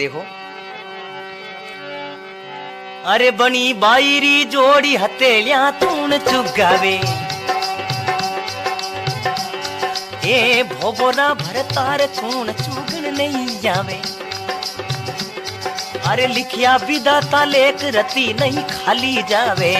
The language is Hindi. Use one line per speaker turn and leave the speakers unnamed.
देखो अरे बनी बाईरी जोड़ी हथेलियां तून चुगावे ए भोगोना भरतार तून चुगन नहीं जावे। अरे लिखिया विदाता लेख रती नहीं खाली जावे।